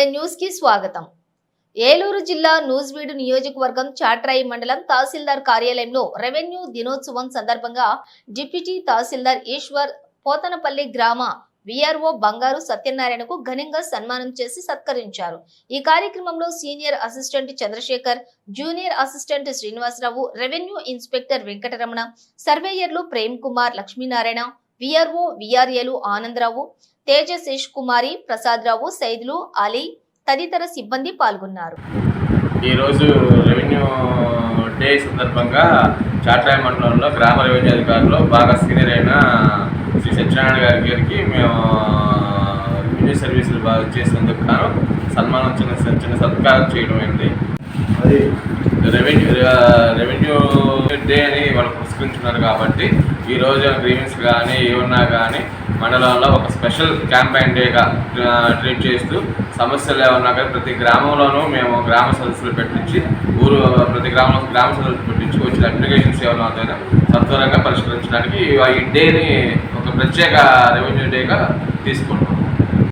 Today news కి స్వాగతం. ఏలూరు జిల్లా నూజివీడు నియోజకవర్గం చాట్రాయి మండలం తహసీల్దార్ కార్యాలయంలో రెవెన్యూ దినోత్సవం సందర్భంగా డిప్యూటీ తహసీల్దార్ ఈశ్వర్ పోతనపల్లి గ్రామ విఆర్ఓ బంగారు సత్యనారాయణకు ఘనంగా సన్మానం చేసి సత్కరించారు. ఈ కార్యక్రమంలో senior assistant Chandrasekhar, junior assistant Srinivasarao, revenue inspector Venkataramana, సర్వేయర్లు ప్రేమ్ కుమార్, లక్ష్మీనారాయణ, విఆర్ఓ విఆర్ఏలు ఆనందరావు, తేజశేష్ కుమారి, ప్రసాదరావు, సైదులు, అలీ తదితర సిబ్బంది పాల్గొన్నారు. ఈరోజు రెవెన్యూ డే సందర్భంగా చాట్రాయి మండలంలో గ్రామ రెవెన్యూ అధికారులు బాగా సీనియర్ అయిన శ్రీ సత్యనారాయణ గారికి మేము రెవెన్యూ సర్వీసులు బాగా చేసినందుకు గాను సన్మానం చిన్న సత్కారం చేయడం అయింది. అది రెవెన్యూ డే అని వాళ్ళు పురస్కరించున్నారు కాబట్టి ఈరోజు గ్రీవెన్స్ కానీ ఏమన్నా కానీ మండలంలో ఒక స్పెషల్ క్యాంపెయిన్ డేగా ట్రీట్ చేస్తూ సమస్యలు ఏమన్నా కానీ ప్రతి గ్రామంలోనూ మేము గ్రామ సదస్సులు పెట్టించి ప్రతి గ్రామంలో గ్రామ సదస్సులు పెట్టించి వచ్చిన అప్లికేషన్స్ ఏమన్నా అవుతాయో సత్వరంగా పరిష్కరించడానికి ఈ డేని ఒక ప్రత్యేక రెవెన్యూ డేగా తీసుకుంటాం.